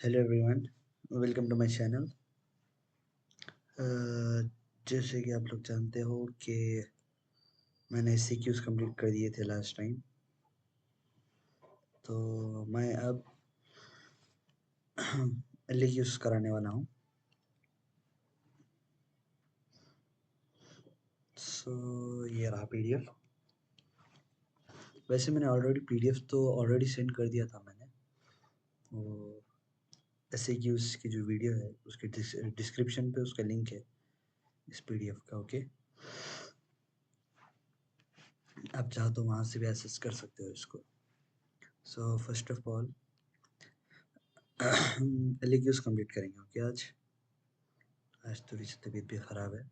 Hello everyone, welcome to my channel. जैसे कि आप लोग जानते हो कि मैंने सीक्यूज कंप्लीट कर दिए थे लास्ट टाइम। तो मैं अब एलक्यूज कराने वाला हूँ। सो ये रहा पीडीएफ। वैसे मैंने ऑलरेडी पीडीएफ तो ऑलरेडी सेंड कर दिया था मैंने। वो एसक्यूज की जो वीडियो है उसके डिस्क्रिप्शन पे उसका लिंक है इस पीडीएफ का। ओके, आप चाहो तो वहाँ से भी एक्सेस कर सकते हो इसको। So first of all LQs complete करेंगे। ओके, आज थोड़ी सी तबीयत भी ख़राब है,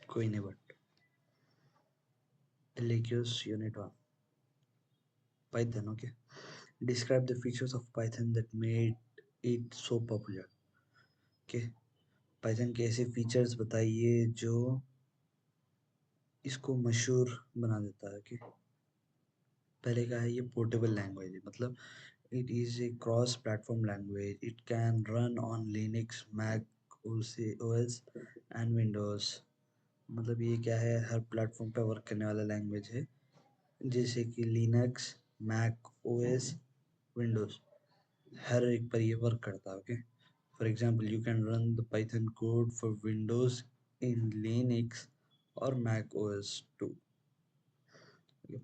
कोई नहीं। But LQs Unit 1 Python. Okay, describe the features of Python that made it so popular. Okay, Python के ऐसे फीचर्स बताइए जो इसको मशहूर बना देता है। कि पहले का है ये पोर्टेबल लैंग्वेज है, मतलब it is a cross platform language. It can run on Linux, Mac OS and Windows. मतलब ये क्या है, हर प्लेटफॉर्म पे वर्क करने वाला लैंग्वेज है, जैसे कि लिनक्स, मैक ओएस, विंडोज़, हर एक पर ये वर्क करता है। Okay, for example you can run the Python code for Windows in Linux और Mac OS too.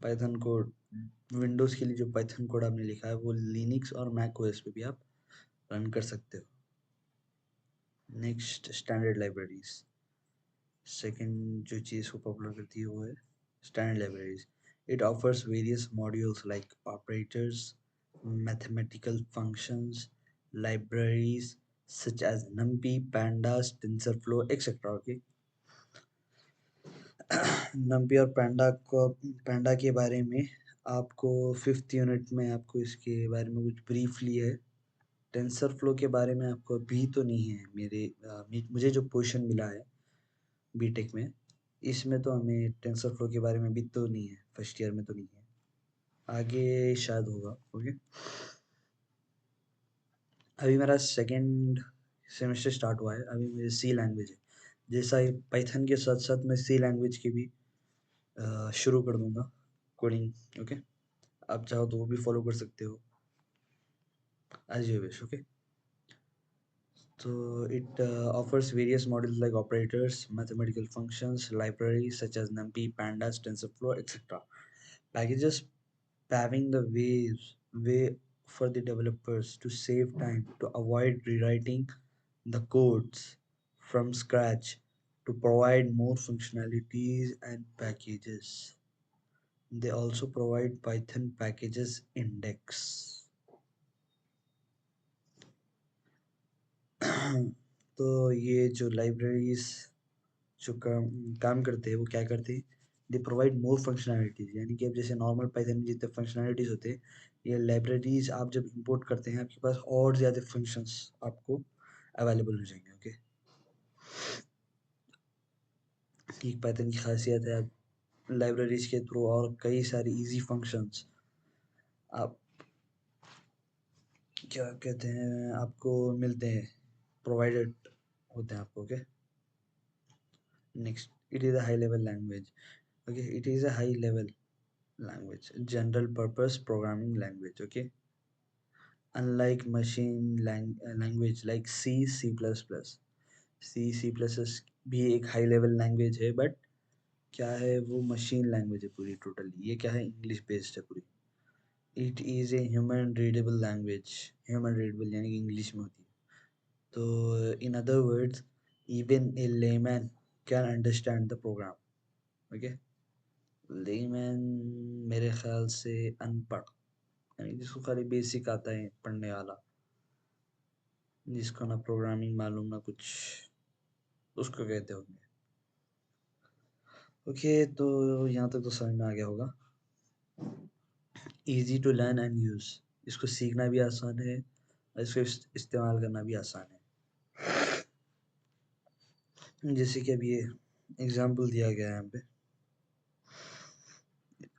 Python code Windows के लिए जो पाइथन कोड आपने लिखा है वो लिनक्स और मैक ओएस पे भी आप रन कर सकते हो। Next, standard libraries. सेकंड जो चीज़ को पॉपुलर करती है वो है standard libraries. It offers various modules like operators, mathematical functions, libraries such as NumPy, Pandas, TensorFlow, etc. Okay, NumPy और पैंडा के बारे में आपको 5th यूनिट में आपको इसके बारे में कुछ ब्रीफली है। टेंसरफ्लो के बारे में आपको अभी तो नहीं है। मुझे जो पोर्शन मिला है बीटेक में, इसमें तो हमें टेंसरफ्लो के बारे में भी तो नहीं है, फर्स्ट ईयर में तो नहीं है, आगे शायद होगा। ओके, अभी मेरा सेकेंड सेमेस्टर स्टार्ट हुआ है, अभी मुझे सी लैंग्वेज है। जैसा ही पाइथन के साथ साथ मैं सी लैंग्वेज की भी शुरू कर दूंगा कोडिंग। ओके, आप चाहो तो वो भी फॉलो कर सकते हो एज यू विश। ओके, तो it offers various models like operators, mathematical functions, libraries such as NumPy, Pandas, TensorFlow, etc. Packages paving the way for the developers to save time, to avoid rewriting the codes from scratch, to provide more functionalities and packages. They also provide Python packages index. तो ये जो libraries जो काम करते हैं वो क्या करते हैं, दे प्रोवाइड मोर फंक्शनैलिटीज। यानी कि अब जैसे नॉर्मल पाइथन में जितने फंक्शनैलिटीज होते हैं, ये लाइब्रेरीज आप जब इंपोर्ट करते हैं आपके पास और ज़्यादा फंक्शंस आपको अवेलेबल हो जाएंगे। ओके, एक पाइथन की खासियत है, आप लाइब्रेरीज के थ्रू और कई सारी इजी फंक्शंस आप क्या कहते हैं आपको मिलते हैं, प्रोवाइडेड होते हैं आपको। Okay, next, it is a high level language. Okay, it is a high level language, general purpose programming language. Okay, unlike language like C++, भी एक हाई लेवल लैंग्वेज है, बट क्या है, वो मशीन लैंग्वेज है पूरी टोटली। ये क्या है, इंग्लिश बेस्ड है पूरी। It is a human readable language. Human readable यानी कि इंग्लिश में होती है। तो in other words, even a layman can understand the program. Okay, layman मेरे ख्याल से अनपढ़, यानी जिसको खाली बेसिक आता है पढ़ने वाला, जिसको ना प्रोग्रामिंग मालूम ना कुछ, उसको कहते होंगे। ओके, तो यहाँ तक तो समझ में आ गया होगा। Easy to learn and use, इसको सीखना भी आसान है और इसको इस्तेमाल करना भी आसान है। जैसे कि अभी ये एग्जाम्पल दिया गया है यहाँ पे,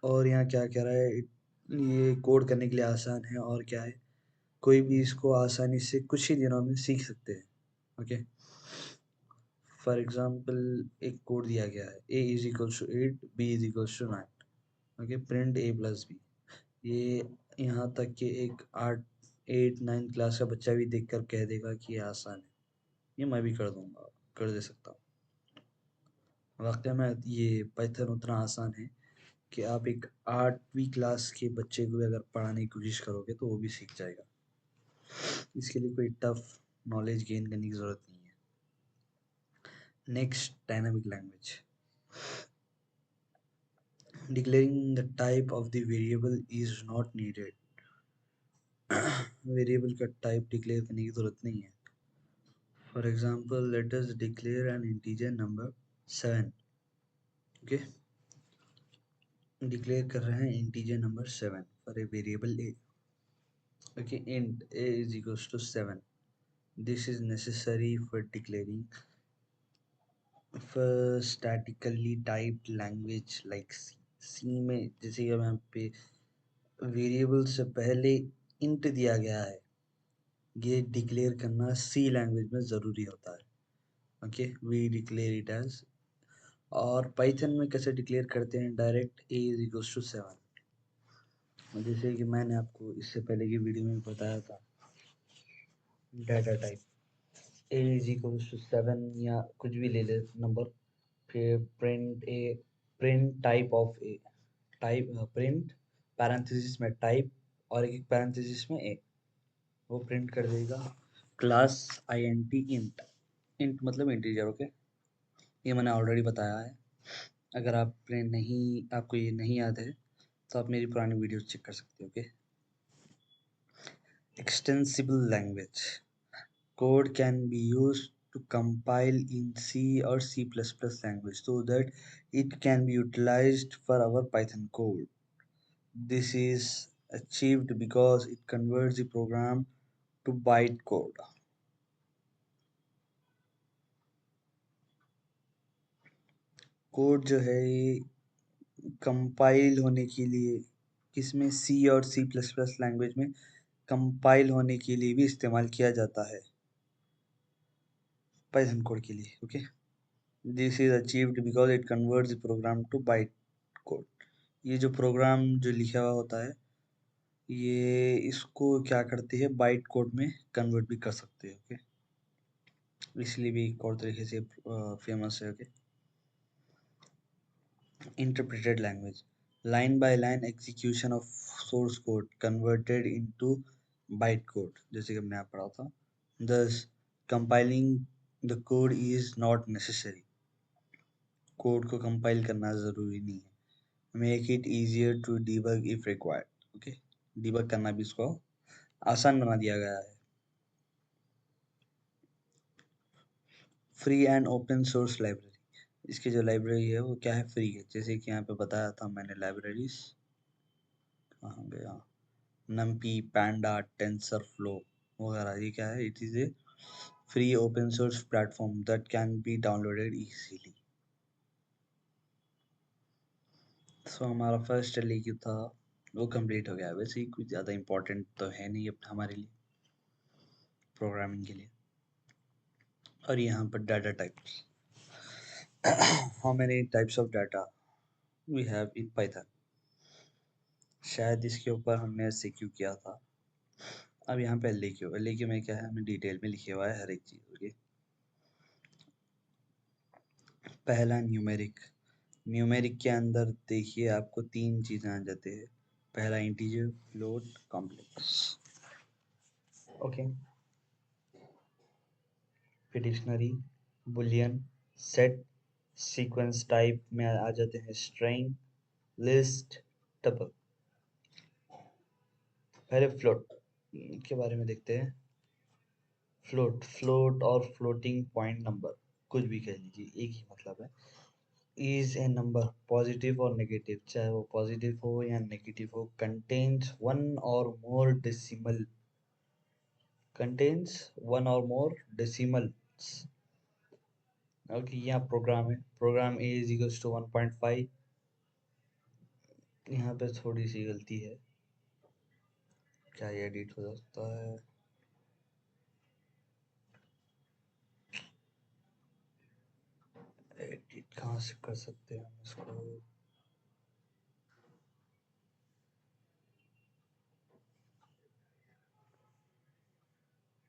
और यहाँ क्या कह रहा है, ये कोड करने के लिए आसान है और क्या है, कोई भी इसको आसानी से कुछ ही दिनों में सीख सकते हैं। ओके, फॉर एग्जाम्पल एक कोड दिया गया है, a is equals to 8, b is equals to 9। Okay, print a plus b। ये यहाँ तक कि एक 8 9 क्लास का बच्चा भी देखकर कह देगा कि ये आसान है। ये मैं भी कर दूंगा, कर दे सकता हूँ। वाकई में ये पाइथन उतना आसान है कि आप एक 8वीं क्लास के बच्चे को भी अगर पढ़ाने की कोशिश करोगे तो वो भी सीख जाएगा। इसके लिए कोई टफ नॉलेज गेन करने की ज़रूरत नहीं है। Next, dynamic language. Declaring the type of the variable is not needed. Variable का टाइप डिक्लेयर करने की ज़रूरत नहीं है। For example, let us declare N integer number 7। Okay, declare कर रहे हैं integer number 7 for a variable a। Okay, int a is equals to 7। This is necessary for declaring for statically typed language like C। C में जैसे कि यहाँ पे variable से पहले int दिया गया है, ये डिक्लेयर करना सी लैंग्वेज में ज़रूरी होता है। Okay, we declare it as. और पाइथन में कैसे डिक्लेयर करते हैं? Direct a is equals to 7। जैसे कि मैंने आपको इससे पहले की वीडियो में बताया था, data type a is equals to 7 या कुछ भी ले ले नंबर, फिर print a, print type of a, type print parenthesis में टाइप और एक पैरेंथेसिस में ए, वो प्रिंट कर देगा क्लास int इंट। इंट मतलब इंटीजर। ओके, ये मैंने ऑलरेडी बताया है। अगर आपको ये नहीं याद है तो आप मेरी पुरानी वीडियो चेक कर सकते हो। Okay, extensible language. Code can be used to compile in C or C++ language so that it can be utilized for our Python code. This is achieved because it converts the program to bytecode. Code जो है ये compile होने के लिए किसमें, C और C++ language में compile होने के लिए भी इस्तेमाल किया जाता है पाइथन कोड के लिए। Okay, this is achieved because it converts the program to byte code. ये जो प्रोग्राम जो लिखा हुआ होता है, ये इसको क्या करती है, बाइट कोड में कन्वर्ट भी कर सकते हैं। ओके, इसलिए भी एक और तरीके से फेमस है। Okay, interpreted language. Line by line execution of source code converted into byte code, जैसे कि हमने यहाँ पढ़ा था। दस, compiling the code is not necessary. Code को कंपाइल करना ज़रूरी नहीं है। Make it easier to debug if required. Okay, debug करना भी इसको आसान बना दिया गया है। Free and open source library. इसकी जो लाइब्रेरी है वो क्या है, फ्री है। जैसे कि यहाँ पे बताया था मैंने लाइब्रेरीज, कहाँ गया, नम्पी, पैंडा, टेंसर फ्लो वगैरह, ये क्या है, it is a free open source platform that can be downloaded easily. So हमारा फर्स्ट लेक्चर था वो कंप्लीट हो गया। वैसे ही कुछ ज़्यादा इम्पोर्टेंट तो है नहीं अब हमारे लिए प्रोग्रामिंग के लिए। और यहाँ पर data types, how many types of data we have in Python. शायद इसके ऊपर हमने सीक्यू किया था। अब यहाँ पे एल में क्या है, हमें डिटेल में लिखे हुआ है हर एक चीज़। ओके, पहला न्यूमेरिक। न्यूमेरिक के अंदर देखिए आपको 3 चीज़ें आ जाते हैं। पहला इंटीजर, फ्लोट, कॉम्प्लेक्स। ओके, फिर dictionary, Boolean, set, sequence type में आ जाते हैं स्ट्रिंग, लिस्ट, टपल। पहले फ्लोट के बारे में देखते हैं। फ्लोट और फ्लोटिंग पॉइंट नंबर, कुछ भी कह लीजिए, एक ही मतलब है। इज ए नंबर, पॉजिटिव और नेगेटिव, चाहे वो पॉजिटिव हो या नेगेटिव हो, contains one or more decimal, contains one or more decimals. Okay, यहाँ प्रोग्राम है, program a is equals to 1.5। यहाँ पे थोड़ी सी गलती है, क्या ये एडिट हो सकता है? एडिट कहाँ से कर सकते हैं हम इसको?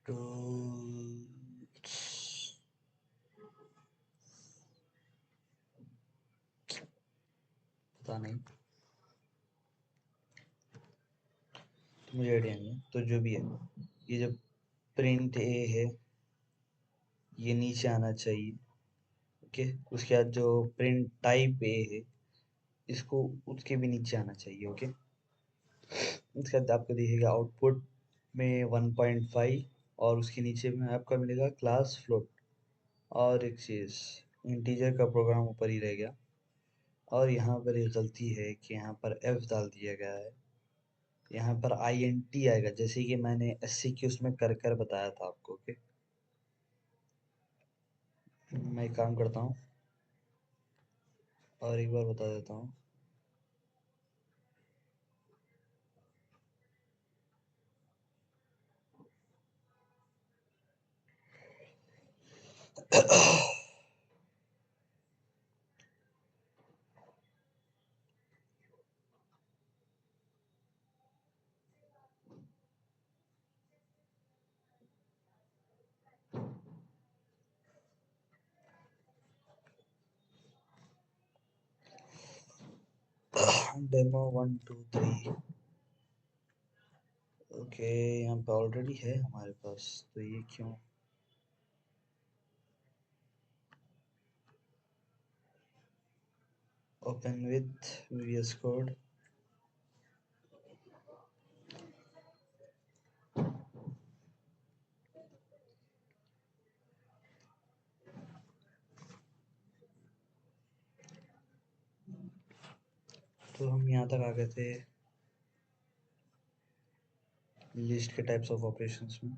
टूल्स, पता नहीं, मुझे आइडिया नहीं है। तो जो भी है, ये जो प्रिंट ए है ये नीचे आना चाहिए। ओके, उसके बाद जो प्रिंट टाइप ए है इसको उसके भी नीचे आना चाहिए। ओके, उसके बाद आपको दिखेगा आउटपुट में 1.5 और उसके नीचे में आपका मिलेगा क्लास फ्लोट। और एक चीज़, इंटीजर का प्रोग्राम ऊपर ही रह गया और यहाँ पर एक गलती है कि यहाँ पर f डाल दिया गया है। यहाँ पर int आएगा, जैसे कि मैंने SCQs में कर कर बताया था आपको। ओके, मैं एक काम करता हूँ और एक बार बता देता हूँ। डेमो 1 2 3। ओके, यहाँ पे ऑलरेडी है हमारे पास, तो ये क्यों? Open with VS code. तो हम यहाँ तक आ गए थे लिस्ट के टाइप्स ऑफ ऑपरेशंस में।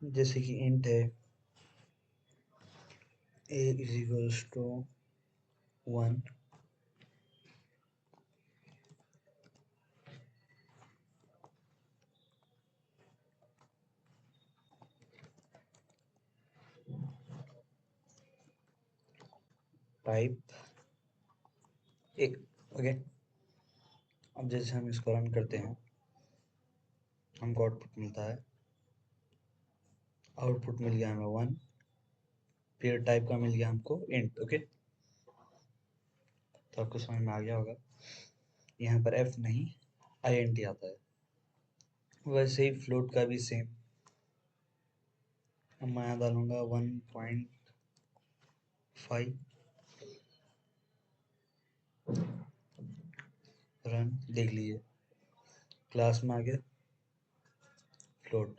जैसे कि इंट है a is equals to 1, type एक। ओके, अब जैसे हम इसको रन करते हैं हमको आउटपुट मिलता है। आउटपुट मिल गया हमें 1, फिर टाइप का मिल गया हमको इंट। ओके, तो आपको समझ में आ गया होगा। यहाँ पर f नहीं int आता है। वैसे ही फ्लोट का भी सेम, मैं यहाँ डालूंगा 1.5, रन। देख लीजिए क्लास में आ गया फ्लोट।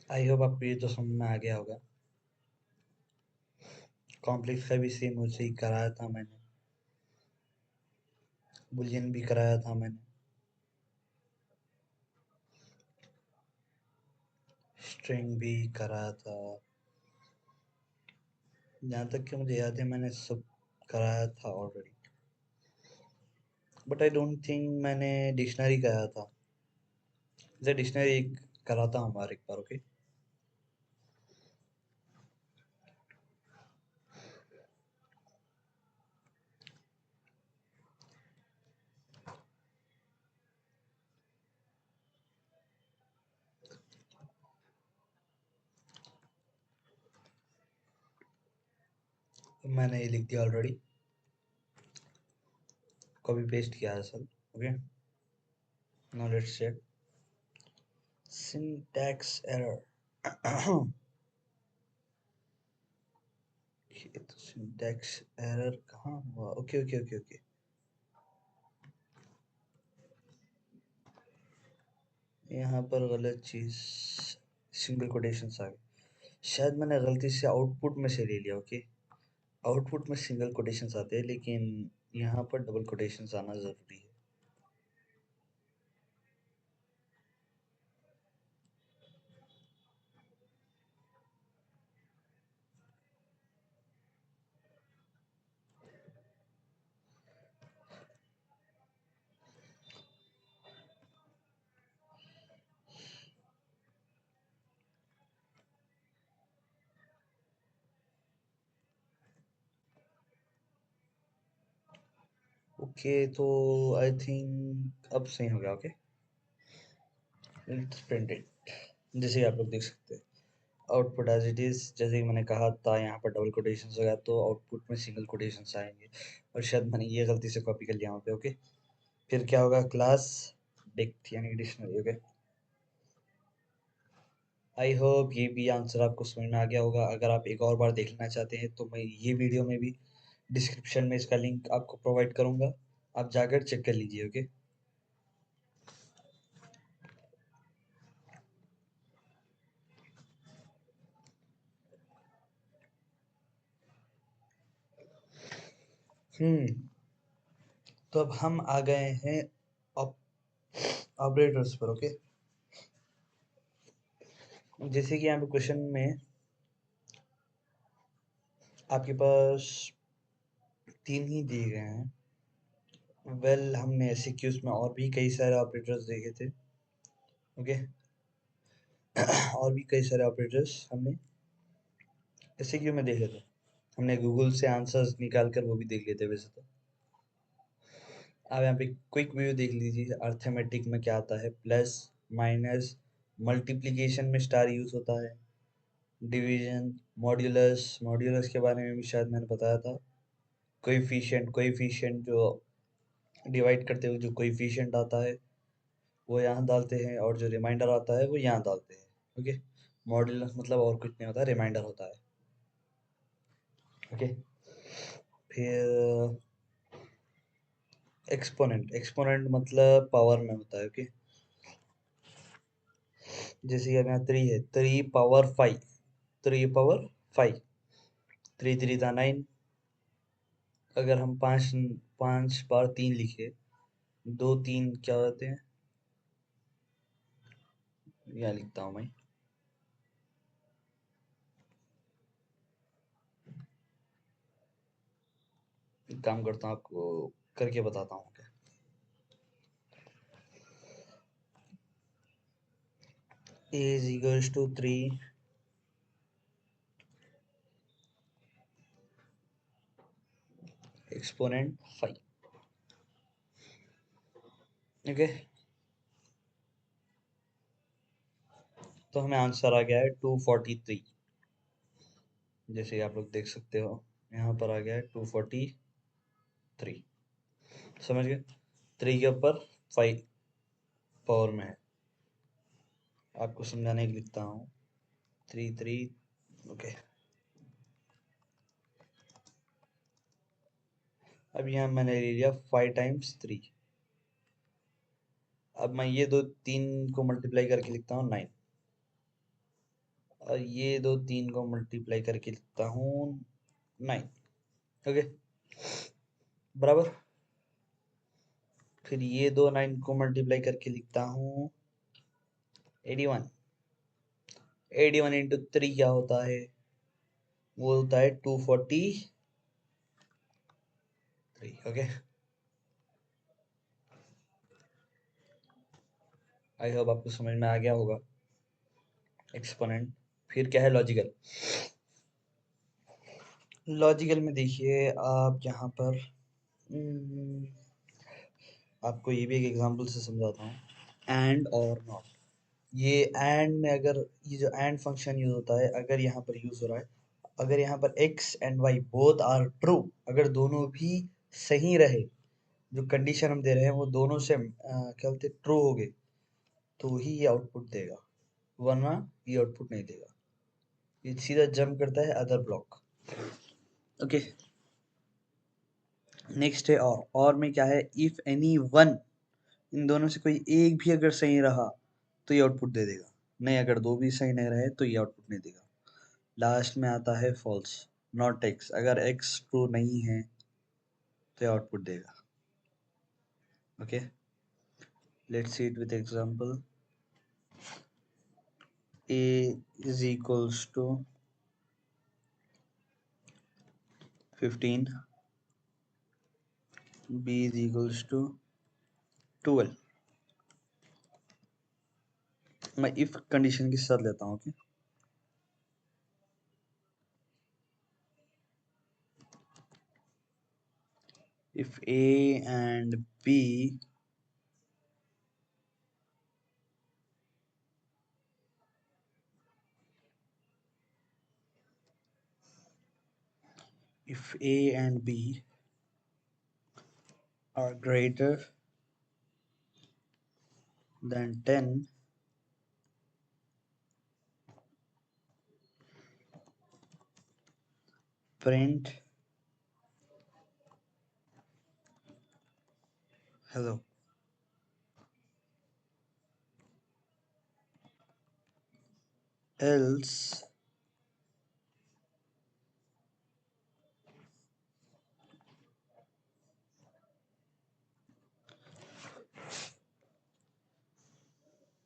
आई होप आपको ये तो समझ में आ गया होगा। कॉम्प्लेक्स का भी सेम वैसे ही कराया था मैंने, बुलियन भी कराया था मैंने, स्ट्रिंग भी कराया था। जहाँ तक कि मुझे याद है मैंने सब कराया था already, but I don't think मैंने डिक्शनरी कराया था। जैसे डिक्शनरी कराता हूँ बार एक बार। ओके, मैंने ये लिख दिया ऑलरेडी, कॉपी पेस्ट किया है सब। Okay, now let's check syntax error. ये तो सिंटैक्स एरर कहाँ हुआ? ओके ओके ओके ओके, यहाँ पर गलत चीज, सिंगल कोटेशंस आ गए। शायद मैंने गलती से आउटपुट में से ले लिया। ओके, आउटपुट में सिंगल कोटेशंस आते हैं, लेकिन यहाँ पर डबल कोटेशंस आना जरूरी है। ओके, तो आई थिंक अब सही हो गया। Okay, let's print it. जैसे कि आप लोग देख सकते हैं, आउटपुट एज इट इज, जैसे कि मैंने कहा था, यहाँ पर डबल कोटेशन हो गया तो आउटपुट में सिंगल कोटेशन आएंगे, और शायद मैंने ये गलती से कॉपी कर लिया यहाँ पे। ओके, फिर क्या होगा, क्लास डिक्ट यानी डिक्शनरी। ओके, आई होप ये भी आंसर आपको समझ में आ गया होगा। अगर आप एक और बार देखना चाहते हैं तो मैं ये वीडियो में भी डिस्क्रिप्शन में इसका लिंक आपको प्रोवाइड करूंगा, आप जाकर चेक कर लीजिए। ओके, तो अब हम आ गए हैं ऑपरेटर्स पर। ओके, जैसे कि यहाँ पे क्वेश्चन में आपके पास तीन ही दिए गए हैं। हमने एसक्यूज में और भी कई सारे ऑपरेटर्स देखे थे। ओके, और भी कई सारे ऑपरेटर्स हमने एसक्यू में देखे थे। हमने गूगल से आंसर्स निकाल कर वो भी देख लिए थे वैसे तो। आप यहाँ पे क्विक व्यू देख लीजिए, अर्थमेटिक में क्या आता है, प्लस माइनस, मल्टीप्लिकेशन में स्टार यूज होता है, डिवीजन, मॉड्यूलस, मॉड्यूलस के बारे में भी शायद मैंने बताया था, कोएफिशिएंट, कोएफिशिएंट जो डिवाइड करते हुए जो कोएफिशिएंट आता है वो यहाँ डालते हैं, और जो रिमाइंडर आता है वो यहाँ डालते हैं। ओके, मॉड्यूलस मतलब और कुछ नहीं होता, रिमाइंडर होता है। ओके, फिर एक्सपोनेंट, एक्सपोनेंट मतलब पावर में होता है। ओके, जैसे कि अब यहाँ 3 है, 3 पावर 5, 3 पावर 5, 3 3 9। अगर हम पाँच पाँच बार 3 लिखे, 2 3 क्या होते हैं, यहाँ लिखता हूँ मैं, एक काम करता हूँ, आपको करके बताता हूँ। क्या a is equals to 3 exponent 5। Okay, तो हमें आंसर आ गया है 243। जैसे आप लोग देख सकते हो, यहाँ पर आ गया है 243। समझ गए, 3 के ऊपर 5 पावर में है। आपको समझाने के लिए लिखता हूँ 3 3। ओके, अब यहाँ मैंने ले लिया 5 टाइम्स 3। अब मैं ये दो तीन को मल्टीप्लाई करके लिखता हूँ 9, और ये दो तीन को मल्टीप्लाई करके लिखता हूँ 9। ओके, बराबर। फिर ये दो 9 को मल्टीप्लाई करके लिखता हूँ 81। 81 इंटू 3 क्या होता है, वो होता है 243। ओके, आई होप आपको समझ में आ गया होगा एक्सपोनेंट। फिर क्या है, लॉजिकल। लॉजिकल में देखिए आप यहाँ पर, हम्म, आपको ये भी एक एग्जांपल से समझाता हूँ, एंड और नॉट। ये एंड में, अगर ये जो एंड फंक्शन यूज होता है, अगर यहाँ पर यूज हो रहा है, अगर यहाँ पर x and y both are true, अगर दोनों भी सही रहे, जो कंडीशन हम दे रहे हैं वो दोनों से क्या बोलते हैं, ट्रू हो गए, तो ही ये आउटपुट देगा, वरना ये आउटपुट नहीं देगा। ये सीधा जंप करता है अदर ब्लॉक। ओके, नेक्स्ट है और में क्या है, इफ एनी वन, इन दोनों से कोई एक भी अगर सही रहा तो ये आउटपुट दे देगा, नहीं अगर दो भी सही नहीं रहे तो ये आउटपुट नहीं देगा। लास्ट में आता है फॉल्स, नॉट एक्स। अगर एक्स ट्रू नहीं है तो आउटपुट देगा। Okay, let's see it with example. a is equals to 15, b is equals to 12। मैं इफ कंडीशन के साथ लेता हूँ। Okay, if a and b if a and b are greater than 10, print hello। else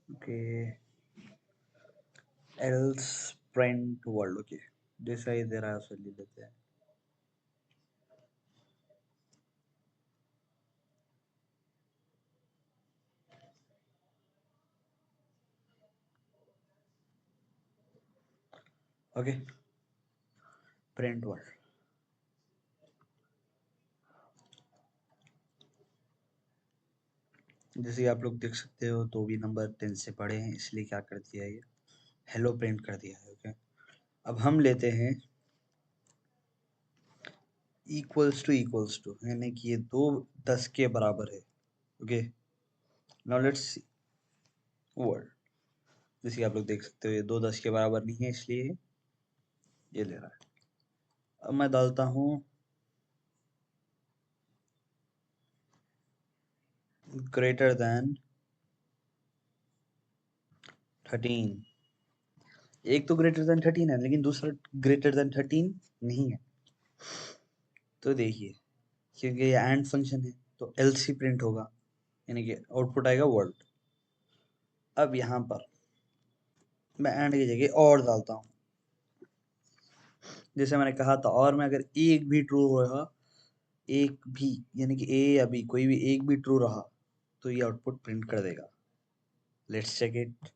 okay, else print world। Okay, जैसा ही दे रहा है उसे ले लेते हैं। Okay, print word. जैसे आप लोग देख सकते हो, तो भी नंबर 10 से बड़े हैं, इसलिए क्या कर दिया है, ये हेलो प्रिंट कर दिया है। ओके, अब हम लेते हैं इक्वल्स टू, यानी कि ये दो 10 के बराबर है। Okay, now let's see word. जैसे आप लोग देख सकते हो, ये दो 10 के बराबर नहीं है, इसलिए ये ले रहा है। अब मैं डालता हूँ ग्रेटर देन 13। एक तो ग्रेटर देन 13 है, लेकिन दूसरा ग्रेटर देन 13 नहीं है। तो देखिए, क्योंकि ये एंड फंक्शन है तो एल्स ही प्रिंट होगा, यानी कि आउटपुट आएगा वर्ड। अब यहाँ पर मैं एंड की जगह और डालता हूँ, जैसे मैंने कहा था। और मैं अगर एक भी ट्रू रहा, एक भी यानी कि ए या बी कोई भी एक भी ट्रू रहा, तो ये आउटपुट प्रिंट कर देगा। Let's check it.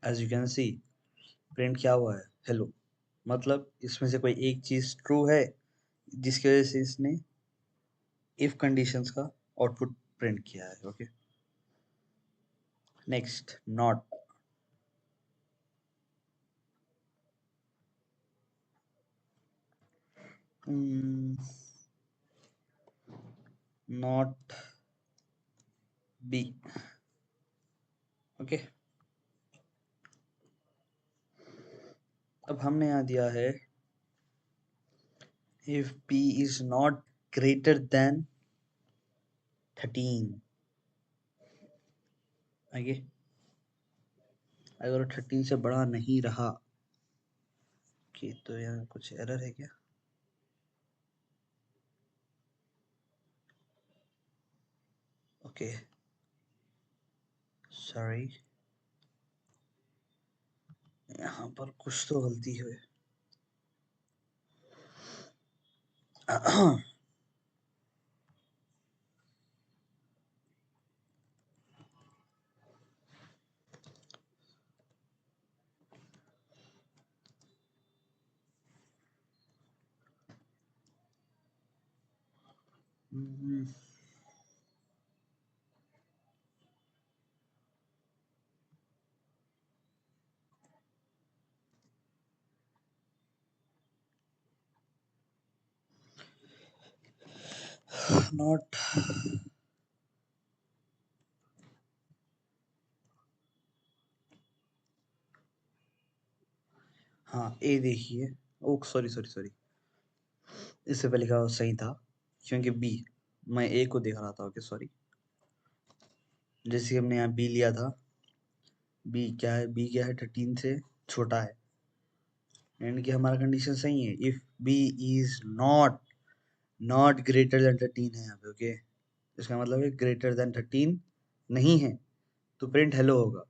As you can see, print क्या हुआ है, हेलो। मतलब इसमें से कोई एक चीज ट्रू है, जिसकी वजह से इसने इफ कंडीशंस का आउटपुट प्रिंट किया है। Okay, next not. Not be. Okay, अब हमने यहाँ दिया है if b is not greater than 13। आगे, अगर 13 से बड़ा नहीं रहा, कि तो यहाँ कुछ एरर है क्या? ओके, सॉरी, यहाँ पर कुछ तो गलती है। नॉट, हाँ ए देखिए, ओ सॉरी सॉरी सॉरी, इससे पहले का सही था, क्योंकि बी, मैं ए को देख रहा था। ओके सॉरी, जैसे हमने यहाँ बी लिया था, बी क्या है, बी क्या है, 13 से छोटा है, यानी कि हमारा कंडीशन सही है। If b is not greater than 13 है यहाँ पे, ओके। इसका मतलब है ग्रेटर देन 13 नहीं है तो प्रिंट हेलो होगा।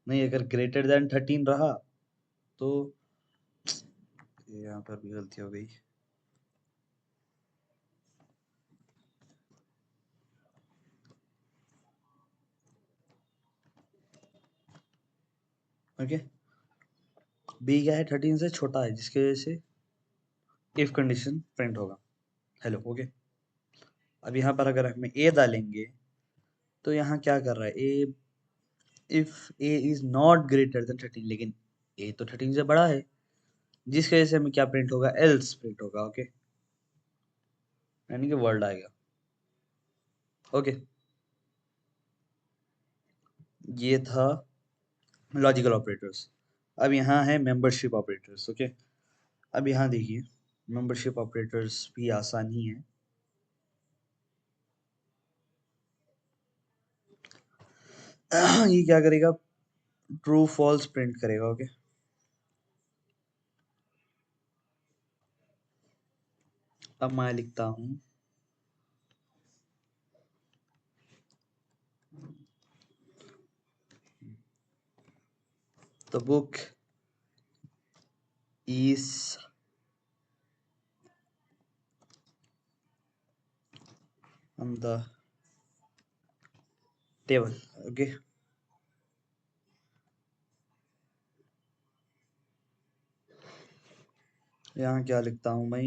नहीं, अगर ग्रेटर देन 13 रहा तो यहाँ पर भी गलती हो गई। ओके, बी क्या है, 13 से छोटा है, जिसकी वजह से इफ कंडीशन प्रिंट होगा हेलो, ओके। अब यहाँ पर अगर हम ए डालेंगे तो यहाँ क्या कर रहा है, a if a is not greater than 13, लेकिन ए तो 13 से बड़ा है, जिसकी वजह से हमें क्या प्रिंट होगा, एल्स प्रिंट होगा, ओके। यानी कि वर्ड आएगा, ओके। ये था लॉजिकल ऑपरेटर्स। अब यहाँ है मेंबरशिप ऑपरेटर्स, ओके। अब यहाँ देखिए, मेंबरशिप ऑपरेटर्स भी आसान ही है। ये क्या करेगा, ट्रू फॉल्स प्रिंट करेगा, ओके। अब मैं लिखता हूँ the book is on the table, okay. यहाँ क्या लिखता हूँ मैं,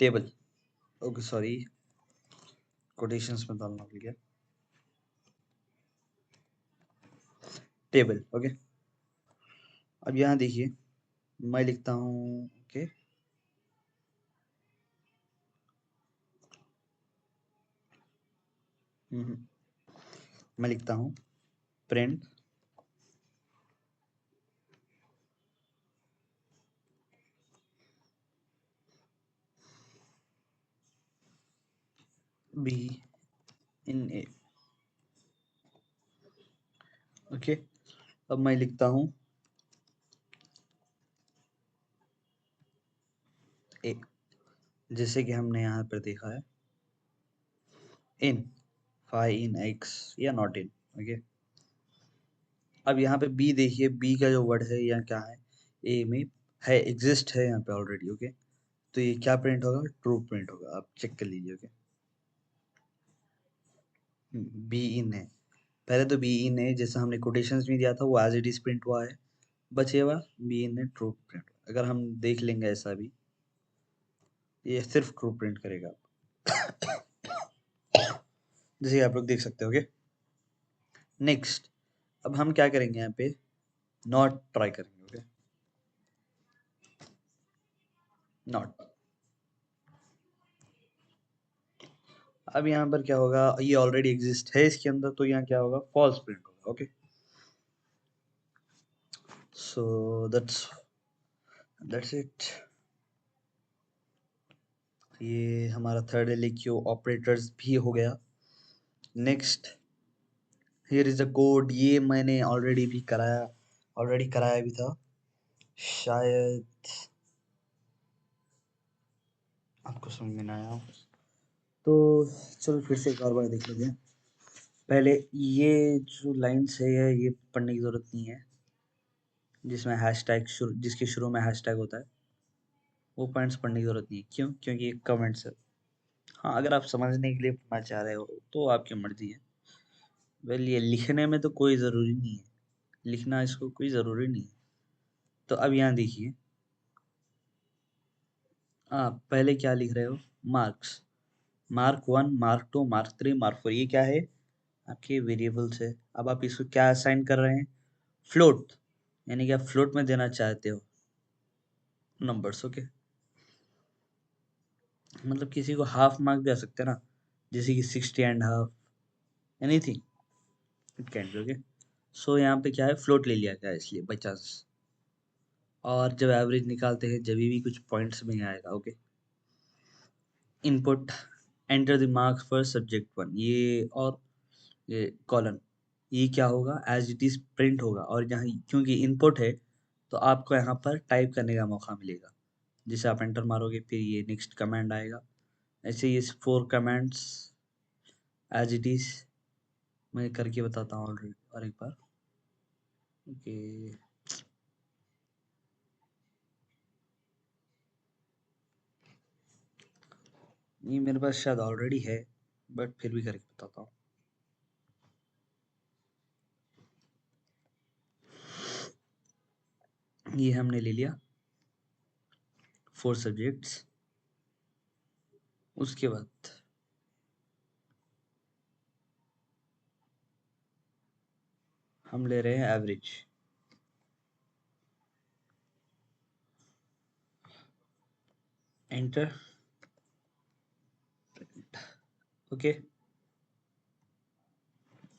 टेबल, ओके, सॉरी, कोटेशंस में डालना भूल गया, टेबल, ओके। अब यहाँ देखिए, मैं लिखता हूँ, ओके, मैं लिखता हूँ print be in A, okay. अब मैं लिखता हूँ ए, जैसे कि हमने यहाँ पर देखा है, इन फाई इन एक्स या नॉट इन, ओके। अब यहाँ पे बी देखिए, बी का जो वर्ड है यहाँ क्या है, ए में है, एग्जिस्ट है यहाँ पे ऑलरेडी, ओके। तो ये क्या प्रिंट होगा, ट्रू प्रिंट होगा, आप चेक कर लीजिए, ओके। बी इन है, पहले तो बी इन है, जैसा हमने कोटेशंस में दिया था वो एज इट इज प्रिंट हुआ है, बचे हुआ बी इन है ट्रू प्रिंट। अगर हम देख लेंगे ऐसा भी, ये सिर्फ ट्रू प्रिंट करेगा, जैसे कि आप लोग देख सकते होगे। नेक्स्ट, अब हम क्या करेंगे, यहाँ पे नॉट ट्राई करेंगे, ओके, नॉट। अब यहाँ पर क्या होगा, ये ऑलरेडी एग्जिस्ट है इसके अंदर, तो यहाँ क्या होगा, फॉल्स प्रिंट होगा, ओके। So that's it. ये हमारा थर्ड एलक्यू ऑपरेटर्स भी हो गया। Next, here is a code, ये मैंने ऑलरेडी कराया भी था, शायद आपको समझ में ना आया हो। तो चलो फिर से एक और बार देख लेते हैं। पहले ये जो लाइन्स है ये पढ़ने की ज़रूरत नहीं है, जिसमें हैशटैग शुरू, जिसके शुरू में हैशटैग होता है, वो पॉइंट्स पढ़ने की ज़रूरत नहीं है। क्यों? क्योंकि ये कमेंट्स है। हाँ, अगर आप समझने के लिए पढ़ना चाह रहे हो तो आपकी मर्ज़ी है। वेल, ये लिखने में तो कोई ज़रूरी नहीं है, लिखना इसको कोई ज़रूरी नहीं है। तो अब यहाँ देखिए, आप पहले क्या लिख रहे हो, marks, mark 1, mark 2, mark 3, mark 4, ये क्या है, आपके वेरिएबल्स है। अब आप इसको क्या असाइन कर रहे हैं, फ्लोट, यानी कि आप फ्लोट में देना चाहते हो नंबर्स, ओके। मतलब किसी को हाफ मार्क दे सकते हैं ना, जैसे कि 60 and half, anything it can be, okay. So यहाँ पे क्या है, फ्लोट ले लिया गया इसलिए बाई चांस। और जब एवरेज निकालते हैं जब भी कुछ पॉइंट्स में आएगा, okay. Input, enter the marks for subject 1, ये और ये कॉलन, ये क्या होगा, एज इट इज प्रिंट होगा, और यहाँ क्योंकि इनपुट है तो आपको यहाँ पर टाइप करने का मौका मिलेगा। जैसे आप एंटर मारोगे फिर ये नेक्स्ट कमांड आएगा। ऐसे ये 4 कमांड्स एज इट इज मैं करके बताता हूँ ऑलरेडी और एक बार। ओके, ये मेरे पास शायद ऑलरेडी है बट फिर भी करके बताता हूँ। ये हमने ले लिया 4 सब्जेक्ट्स। उसके बाद हम ले रहे हैं एवरेज। एंटर। ओके,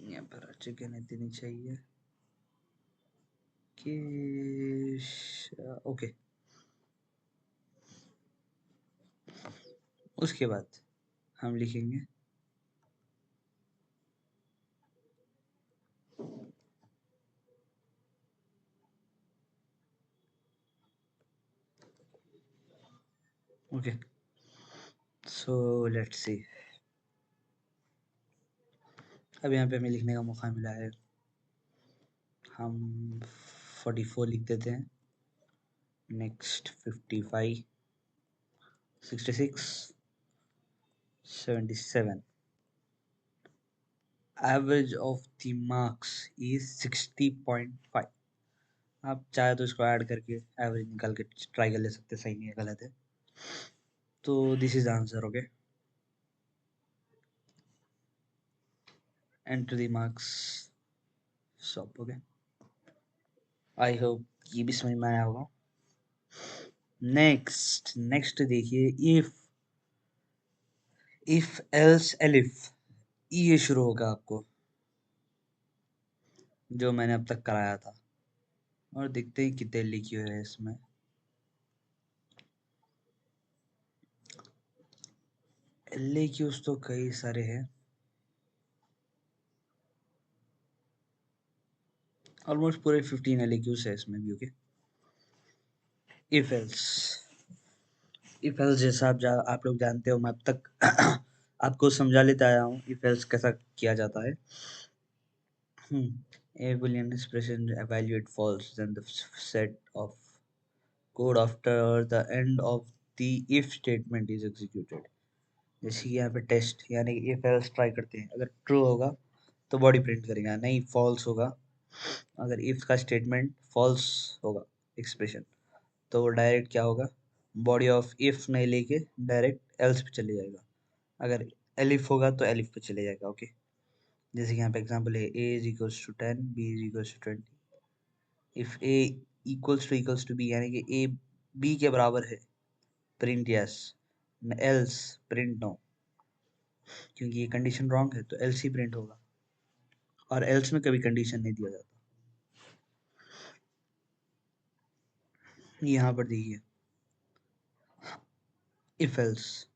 यहाँ पर अच्छे कहने देनी चाहिए कि ओके। उसके बाद हम लिखेंगे ओके। सो लेट्स सी, अब यहाँ पे हमें लिखने का मौका मिला है। हम 44 लिख देते हैं, next 55, 66, 77। Average of the marks is 60.5। आप चाहे तो इसको ऐड करके एवरेज निकाल के ट्राई कर ले सकते, सही नहीं है गलत है। तो this is answer. Okay, enter the marks सब। ओके, आई होप ये भी समझ में आया होगा। नेक्स्ट देखिए, इफ एल्स एलिफ, ये शुरू होगा आपको जो मैंने अब तक कराया था, और देखते हैं कितने लिखी हुई है इसमें। एलएक्यूज तो कई सारे हैं, ऑलमोस्ट पूरे 15 एलएक्यूज है इसमें भी। Okay, if else, if else जैसा आप लोग जानते हो, मैं अब तक आपको समझा लेता आया हूँ इफ एल्स कैसा किया जाता है। A boolean expression evaluate false, then the set of code after the end of the if statement is executed। जैसे कि यहाँ पे टेस्ट यानी कि if else ट्राई करते हैं, अगर ट्रू होगा तो बॉडी प्रिंट करेगा, नहीं फॉल्स होगा। अगर if का स्टेटमेंट फॉल्स होगा एक्सप्रेशन, तो वो डायरेक्ट क्या होगा, बॉडी ऑफ if नहीं लेके डायरेक्ट else पे चले जाएगा। अगर एलिफ होगा तो एलिफ पे चले जाएगा। ओके, जैसे कि यहाँ पे एग्जांपल है a is equals to 10, b is equals to 20। If a equals to b यानी कि a b के बराबर है, print yes, else print no. क्योंकि ये कंडीशन रॉन्ग है तो एल्स ही प्रिंट होगा, और एल्स में कभी कंडीशन नहीं दिया जाता। यहाँ पर देखिए, if else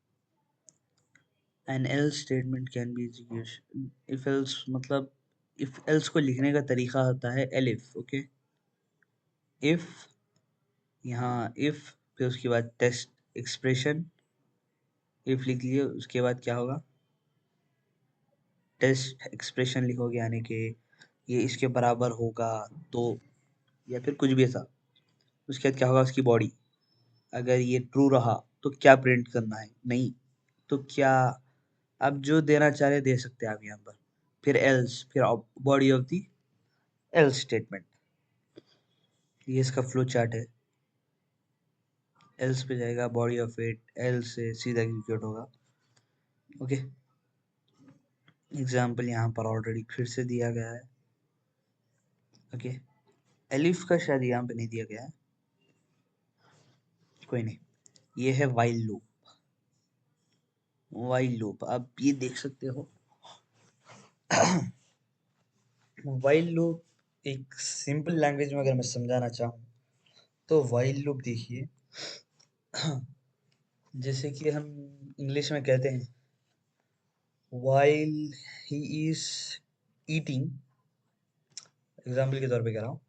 an else statement can be execution. If else मतलब इफ एल्स को लिखने का तरीका होता है एलिफ। ओके, इफ, यहाँ इफ, फिर उसके बाद टेस्ट एक्सप्रेशन, इफ लिख लिए, उसके बाद क्या होगा, टेस्ट एक्सप्रेशन लिखोगे यानी कि ये इसके बराबर होगा तो, या फिर कुछ भी ऐसा। उसके बाद क्या होगा, उसकी बॉडी, अगर ये ट्रू रहा तो क्या प्रिंट करना है, नहीं तो क्या, आप जो देना चाह रहे दे सकते हैं आप यहाँ पर। फिर एल्स, फिर body of the else statement. ये इसका फ्लो चार्ट है। एल्स पे जाएगा, बॉडी ऑफ इट, एल्स से सीधा एग्जीक्यूट होगा। ओके, एग्जाम्पल यहाँ पर ऑलरेडी फिर से दिया गया है। ओके, एलिफ का शायद यहाँ पे नहीं दिया गया है, कोई नहीं। ये है वाइल लूप। वाइल लूप आप ये देख सकते हो। वाइल लूप एक सिंपल लैंग्वेज में अगर मैं समझाना चाहूँ तो वाइल लूप देखिए, जैसे कि हम इंग्लिश में कहते हैं while he is eating, example के तौर पे कह रहा हूँ,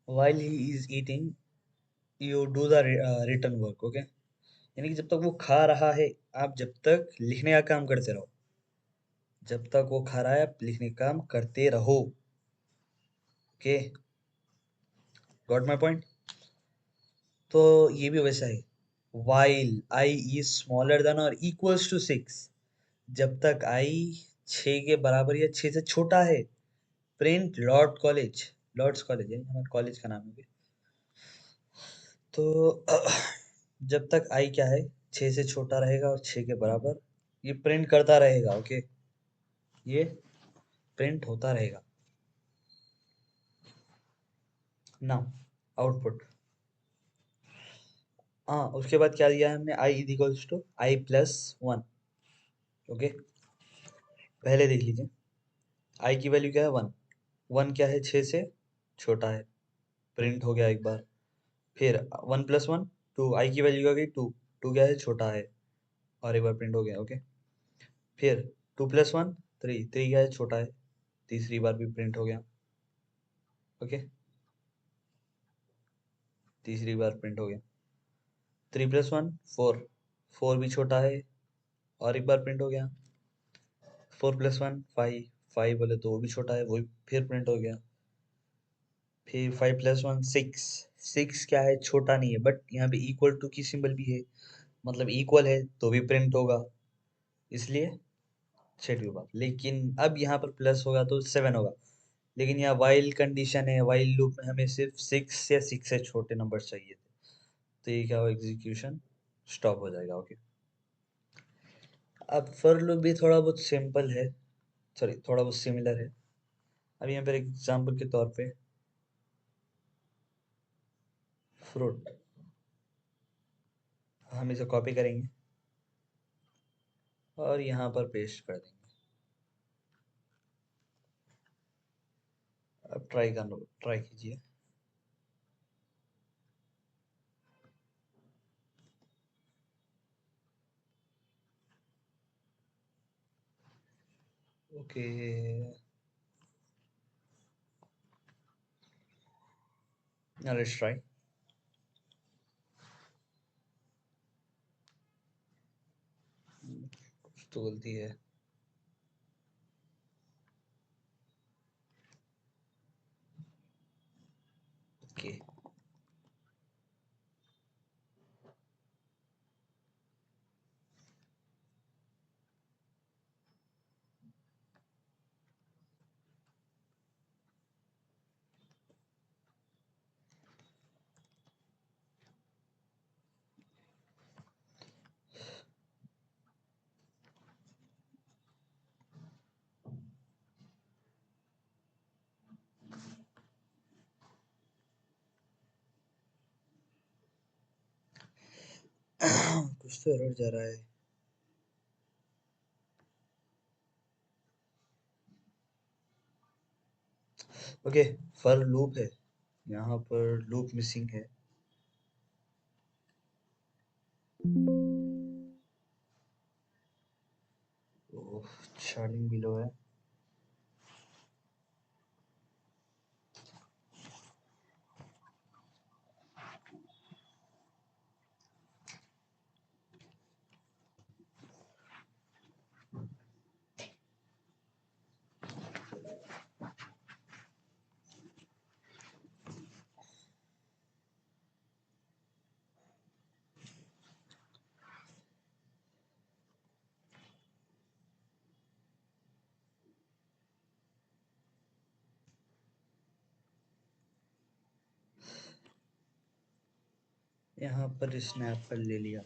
while he is eating you do the written work, okay. यानी कि जब तक वो खा रहा है, आप जब तक लिखने का काम करते रहो। जब तक वो खा रहा है, आप लिखने का काम करते रहो। Okay, got my point. तो ये भी वैसा है, while I is smaller than or equals to 6, जब तक I 6 के बराबर या 6 से छोटा है, प्रिंट लॉर्ड्स कॉलेज है हमारे कॉलेज का नाम है। तो जब तक I क्या है, 6 से छोटा रहेगा और 6 के बराबर, ये प्रिंट करता रहेगा। ओके, ये प्रिंट होता रहेगा। नाउ आउटपुट, हाँ, उसके बाद क्या दिया है हमने, I is equals to I plus one. Okay, पहले देख लीजिए, I की वैल्यू क्या है, वन। वन क्या है, 6 से छोटा है, प्रिंट हो गया एक बार। फिर वन प्लस वन, टू, आई की वैल्यू आ गई टू, टू क्या है, छोटा है, और एक बार प्रिंट हो गया। ओके, फिर two plus one, three, three क्या है, छोटा है, तीसरी बार भी प्रिंट हो गया। ओके, तीसरी बार प्रिंट हो गया। Three plus one, four, four भी छोटा है, और एक बार प्रिंट हो गया। Four plus one, five, five बोले तो वो भी छोटा है, वो भी फिर प्रिंट हो गया। फिर five plus one, six, six क्या है, छोटा नहीं है, बट यहाँ पे इक्वल टू की सिंबल भी है, मतलब इक्वल है तो भी प्रिंट होगा, इसलिए छठवीं बार। लेकिन अब यहाँ पर प्लस होगा तो सेवन होगा, लेकिन यहाँ वाइल कंडीशन है, वाइल लूप में हमें सिर्फ सिक्स या सिक्स से छोटे नंबर चाहिए थे, तो ये क्या हो, एग्जीक्यूशन स्टॉप हो जाएगा। ओके, अब फॉर लूप भी थोड़ा बहुत सिंपल है, सॉरी थोड़ा बहुत सिमिलर है। अब यहाँ पर एग्जाम्पल के तौर पे फ्रूट, हम इसे कॉपी करेंगे और यहाँ पर पेस्ट कर देंगे। अब ट्राई कीजिए। Okay, let's try. कुछ तो गलती है। ओके, कुछ तो एरर जा रहा है। ओके, फॉर लूप है, यहाँ पर लूप मिसिंग है। ओह, चार्जिंग भी लो है। यहाँ पर इसने एप्पल ले लिया,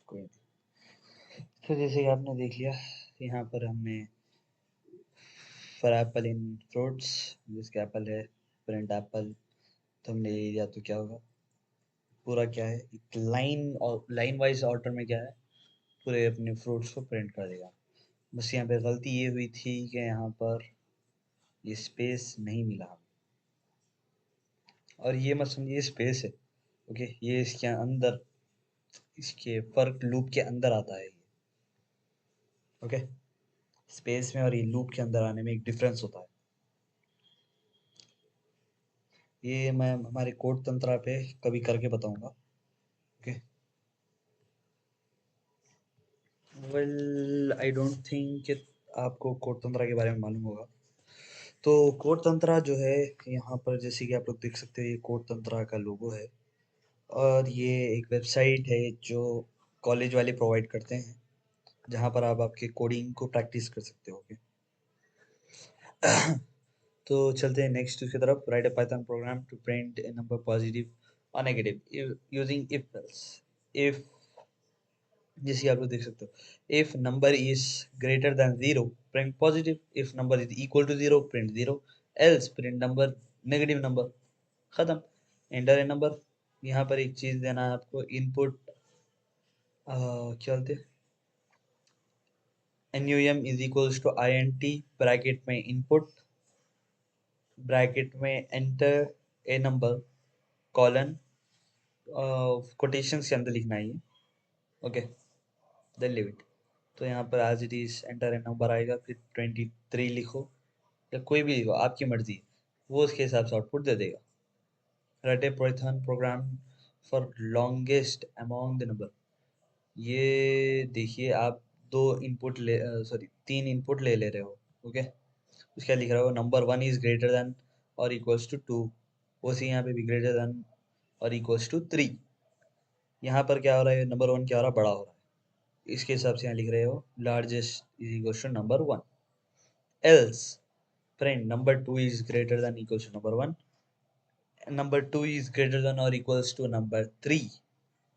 कोई नहीं। तो जैसे कि आपने देख लिया, यहाँ पर हमने फॉर एप्पल इन फ्रूट्स, जिसका एप्पल है, प्रिंट एप्पल, तो हमने ले लिया, तो क्या होगा, पूरा क्या है, एक लाइन और लाइन वाइज ऑर्डर में क्या है, पूरे अपने फ्रूट्स को प्रिंट कर देगा। बस यहाँ पे गलती ये हुई थी कि यहाँ पर ये स्पेस नहीं मिला हमें। और ये मत समझिए स्पेस है, ओके, ये इसके अंदर, इसके फर्क लूप के अंदर आता है ये। ओके, स्पेस में और ये लूप के अंदर आने में एक डिफरेंस होता है। ये मैं हमारे कोड तंत्र पे कभी करके बताऊंगा। Okay. Well I don't think कि आपको कोड तंत्र के बारे में मालूम होगा। तो कोड तंत्र जो है, यहाँ पर जैसे कि आप लोग देख सकते हैं, ये कोड तंत्र का लोगो है। और ये एक वेबसाइट है जो कॉलेज वाले प्रोवाइड करते हैं, जहाँ पर आप आपके कोडिंग को प्रैक्टिस कर सकते हो। ओके। तो चलते हैं नेक्स्ट की तरफ। Write a Python program to print a number positive और negative using if else. If, जैसे आप लोग देख सकते हो, if number is greater than zero print positive, if number is equal to zero print zero, else print number negative number. खत्म। Enter a number. यहाँ पर एक चीज देना है आपको, इनपुट क्या बोलते हैं, num is equals to int bracket में इनपुट, ब्रैकेट में enter a number colon, quotation के अंदर लिखना है ये। Okay, then leave it. तो यहाँ पर as it is enter a number आएगा, फिर 23 लिखो या कोई भी लिखो, आपकी मर्जी है, वो उसके हिसाब से आउटपुट दे देगा। Right A Python programme for longest among the number. ये देखिए, आप दो इनपुट ले, सॉरी, तीन इनपुट ले रहे हो। ओके। उसका लिख रहा हो number one is greater than और इक्वल्स टू टू, उसी यहाँ पे भी ग्रेटर देन और इक्वल्स टू थ्री। यहाँ पर क्या हो रहा है, नंबर वन क्या हो रहा है, बड़ा हो रहा है, इसके हिसाब से यहाँ लिख रहे हो largest is equals to number one. Else print number two is greater than equals to number one, number two is greater than और equals to number three,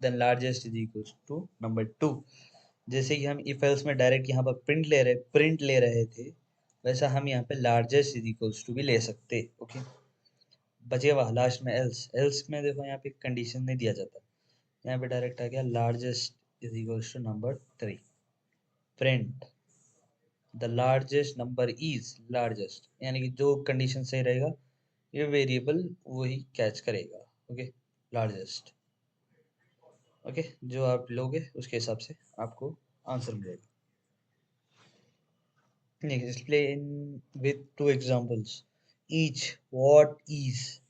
then largest is equals to number two. जैसे कि हम if else में direct यहाँ पर print ले रहे थे, वैसा हम यहाँ पे लार्जेस्ट इज इक्वल्स टू भी ले सकते। ओके। बचेगा लास्ट में एल्स। एल्स में देखो यहाँ पे कंडीशन नहीं दिया जाता, यहाँ पे डायरेक्ट आ गया largest is equals to number three. Print the largest number is largest, यानी कि जो कंडीशन सही रहेगा ये वेरिएबल वही कैच करेगा। Okay, largest. ओके, जो आप लोगे उसके हिसाब से आपको आंसर मिलेगा। Next, explain with two examples each what is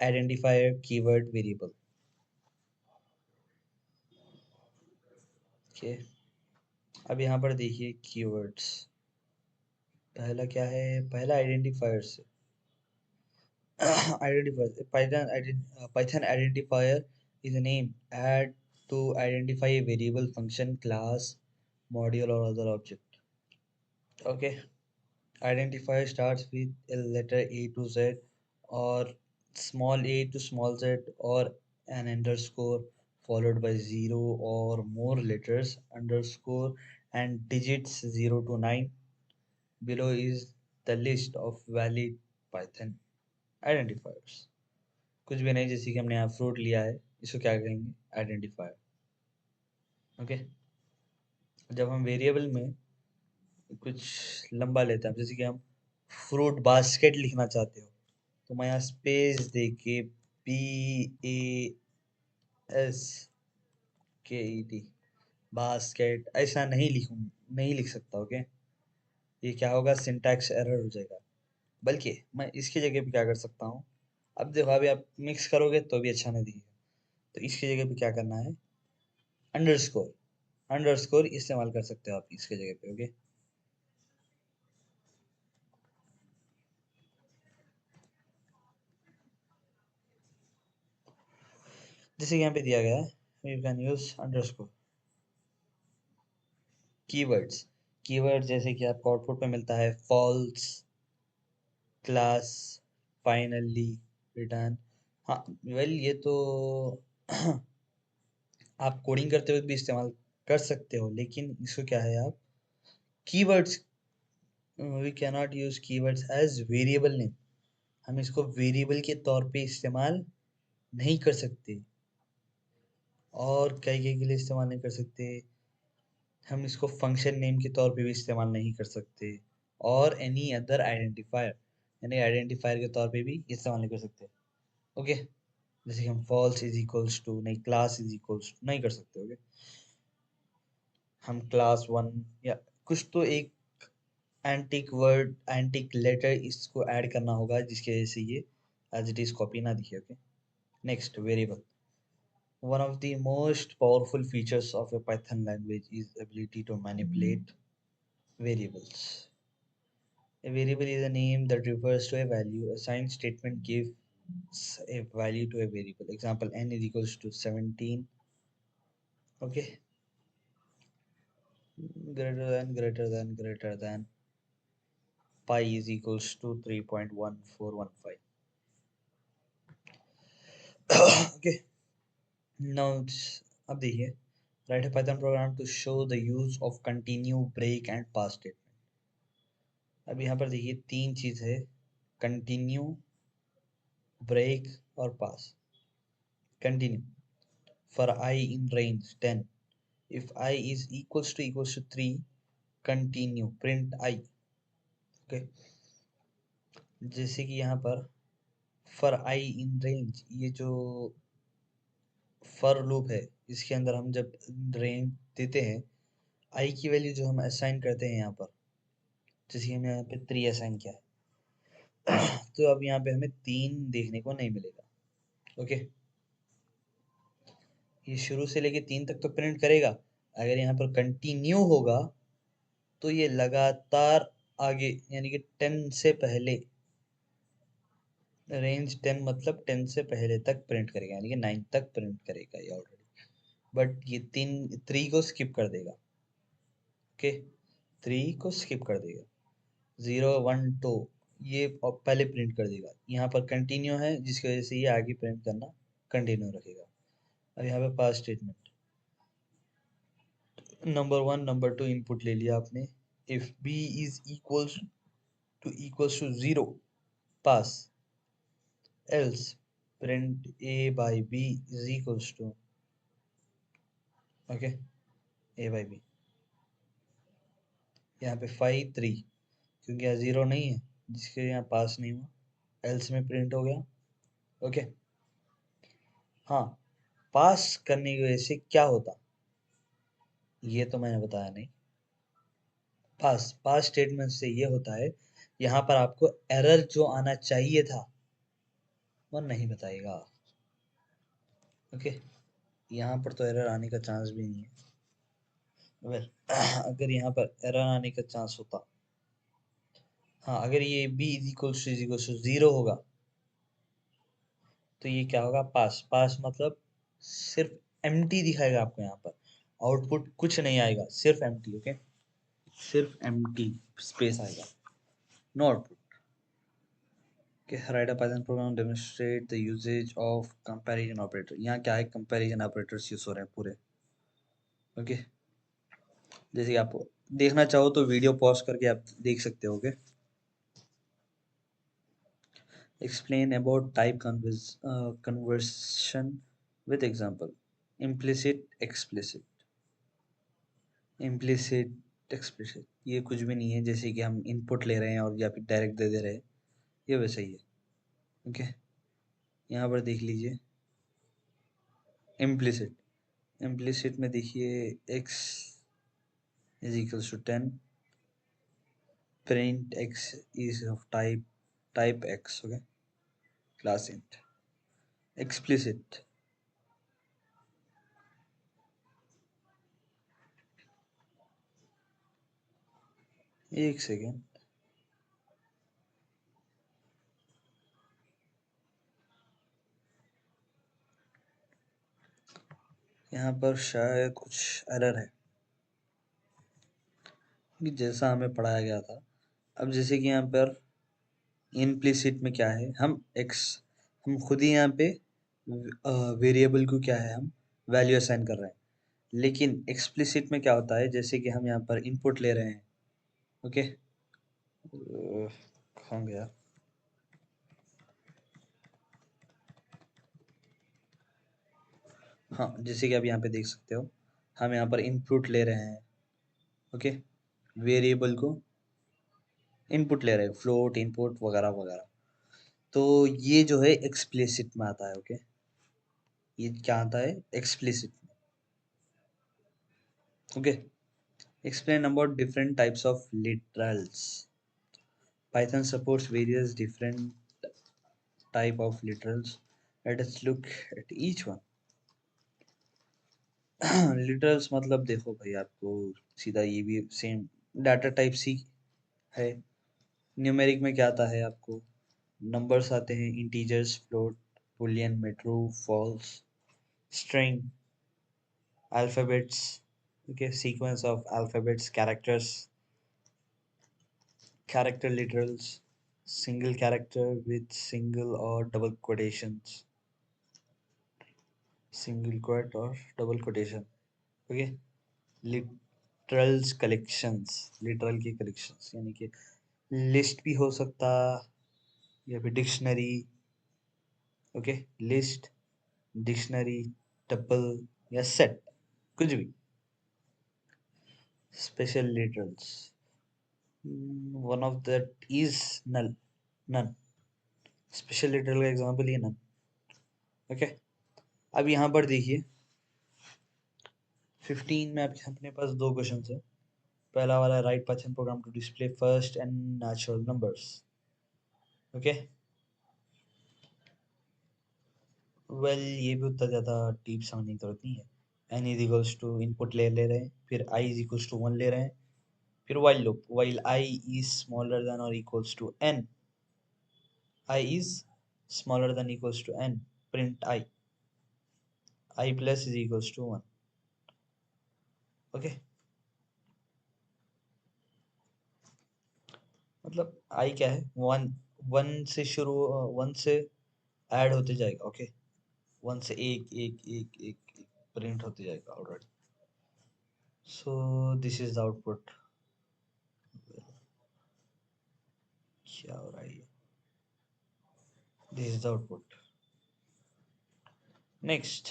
identifier keyword variable। Okay. अब यहाँ पर देखिए कीवर्ड्स। पहला क्या है, पहला आइडेंटिफायर से। identifier python identifier is a name add to identify a variable, function, class, module or other object। okay, identifier starts with a letter A to Z or small a to small z or an underscore followed by 0 or more letters, underscore and digits 0 to 9। Below is the list of valid Python identifiers। कुछ भी नहीं, जैसे कि हमने यहाँ fruit लिया है, इसको क्या कहेंगे, आइडेंटिफायर। ओके। जब हम वेरिएबल में कुछ लंबा लेते हैं, जैसे कि हम फ्रूट बास्केट लिखना चाहते हो, तो मैं यहाँ स्पेस दे के BASKET बास्केट ऐसा नहीं लिख सकता। ओके, ये क्या होगा, सिंटैक्स एरर हो जाएगा। बल्कि मैं इसकी जगह पे क्या कर सकता हूँ, अब देखो, अभी आप मिक्स करोगे तो भी अच्छा नहीं दिखेगा, तो इसकी जगह पे क्या करना है, अंडरस्कोर। अंडरस्कोर इस्तेमाल कर सकते हो आप इसके जगह पे। ओके। जैसे यहाँ पे दिया गया है, you can use underscore. Keywords, keyword जैसे कि आपको आउटपुट पे मिलता है फॉल्स, क्लास, फाइनली, रिटर्न। हाँ, वेल ये तो आप कोडिंग करते हुए भी इस्तेमाल कर सकते हो, लेकिन इसको क्या है, आप keywords, we can not use keywords as variable name. हम इसको वेरिएबल के तौर पे इस्तेमाल नहीं कर सकते, और कई कई के लिए इस्तेमाल नहीं कर सकते। हम इसको फंक्शन नेम के तौर पे भी इस्तेमाल नहीं कर सकते, और एनी अदर आइडेंटिफायर, यानी आइडेंटिफायर के तौर पे भी इस्तेमाल नहीं कर सकते। ओके। जैसे कि हम फॉल्स इज इक्वल्स टू नहीं, क्लास इज इक्वल्स टू नहीं कर सकते। ओके। हम क्लास वन या कुछ तो एक एंटिक वर्ड, एंटिक लेटर इसको ऐड करना होगा, जिसकी वजह से ये एज इट इज कॉपी ना दिखे. Okay, next variable. One of the most powerful features of a Python language is ability to manipulate variables. A variable is a name that refers to a value. A signed statement gives a value to a variable. Example, n is equals to 17. Okay, greater than pi is equals to 3.1415. Okay, now अब देखिए, write a Python program to show the use of continue, break and pass statement. अब यहाँ पर देखिए तीन चीज है, continue, break और pass. Continue, for i in range 10, if i is equals to 3, continue print i. Okay, जैसे कि यहाँ पर फॉर आई इन रेंज, ये जो फॉर लूप है इसके अंदर हम जब रेंज देते हैं, आई की वैल्यू जो हम असाइन करते हैं यहाँ पर, जैसे हमने यहाँ पे 3 असाइन किया है, तो अब यहाँ पे हमें 3 देखने को नहीं मिलेगा. ओके, ये शुरू से लेके 3 तक तो प्रिंट करेगा. अगर यहाँ पर कंटिन्यू होगा तो ये लगातार आगे, यानी कि 10 से पहले, रेंज 10 मतलब 10 से पहले तक प्रिंट करेगा, यानी कि 9 तक प्रिंट करेगा ये ऑलरेडी. बट ये 3 को स्किप कर देगा. ओके, 3 को स्किप कर देगा. 0 1 2 ये पहले प्रिंट कर देगा. यहाँ पर कंटिन्यू है जिसकी वजह से ये आगे प्रिंट करना कंटिन्यू रखेगा. अब यहाँ पे पास स्टेटमेंट, नंबर 1 नंबर 2 इनपुट ले लिया आपने. If b is equals to 0, pass. Else print a by b is equals to, okay, a by b. यहाँ पे 5 3, क्योंकि यहाँ 0 नहीं है जिसके यहाँ पास नहीं हुआ, एल्स में प्रिंट हो गया. ओके, हाँ, पास करने की वजह से क्या होता ये तो मैंने बताया नहीं. पास स्टेटमेंट से ये होता है, यहाँ पर आपको एरर जो आना चाहिए था वो नहीं बताएगा. ओके, यहाँ पर तो एरर आने का चांस भी नहीं है. वेल, अगर यहाँ पर एरर आने का चांस होता, हाँ, अगर ये b इज इक्वल्स टू 0 होगा तो ये क्या होगा, पास मतलब सिर्फ एम्प्टी दिखाएगा आपको. यहाँ पर आउटपुट कुछ नहीं आएगा, सिर्फ एम्प्टी. ओके, सिर्फ एम्प्टी स्पेस आएगा, no output. Okay, write a Python program demonstrate the usage of comparison operator. यहाँ क्या है, comparison operators यूज हो रहे हैं पूरे. ओके, जैसे कि आप देखना चाहो तो वीडियो पॉज करके आप देख सकते हो. Explain about type conversion with example. Implicit, explicit. Implicit, explicit ये कुछ भी नहीं है, जैसे कि हम इनपुट ले रहे हैं और या फिर डायरेक्ट दे रहे हैं, ये वैसा ही है. ओके, यहाँ पर देख लीजिए implicit. implicit में देखिए x is equals to 10, print x is of type x. okay, class int. Explicit, एक सेकेंड, यहाँ पर शायद कुछ एरर है कि जैसा हमें पढ़ाया गया था. अब जैसे कि यहाँ पर इम्प्लिसिट में क्या है, हम खुद ही यहाँ पे वेरिएबल को क्या है, हम वैल्यू असाइन कर रहे हैं. लेकिन एक्सप्लिसिट में क्या होता है, जैसे कि हम यहाँ पर इनपुट ले रहे हैं. ओके, कहाँ गया, हाँ, जैसे कि आप यहाँ पे देख सकते हो, हम यहाँ पर इनपुट ले रहे हैं. ओके, वेरिएबल को इनपुट ले रहे हैं, फ्लोट इनपुट वगैरह वगैरह. तो ये जो है एक्सप्लिसिट में आता है. ओके, ये क्या आता है, explicit. Okay, explain about different types of literals. Python supports various different type of literals. Let us look at each one. literals मतलब देखो भाई, आपको सीधा ये भी सेम डाटा टाइप सी है। न्यूमेरिक में क्या आता है आपको? नंबर्स आते हैं, integers, float, boolean, true, false, string, alphabets, okay, sequence of alphabets, characters, character literals, single character with single or double quotations, single quote or double quotation, okay, literals collections, literal की collections यानी कि list भी हो सकता या फिर dictionary, okay, list, dictionary, tuple या set, कुछ भी। Special literals, one of that is null, none. Special literal का एग्जांपल ये नन, ओके। अब यहाँ पर देखिए 15 में अपने पास दो क्वेश्चन है। पहला वाला, write Python program to display first and natural numbers, okay. Well ये भी उतना ज़्यादा डीप समझने की जरूरत नहीं है। n is equals to input ले रहे हैं, फिर i इज इक्वल्स टू 1 ले रहे हैं, फिर while loop, while i is smaller than or equals to n, i is smaller than equals to n, print i plus is equals to 1, okay. मतलब i क्या है, 1, 1 से शुरू, 1 से ऐड होते जाएगा, ओके। 1 से एक एक एक एक प्रिंट होते जाएगा already. So this is the output. क्या हो रहा है ये? This is the output. Next,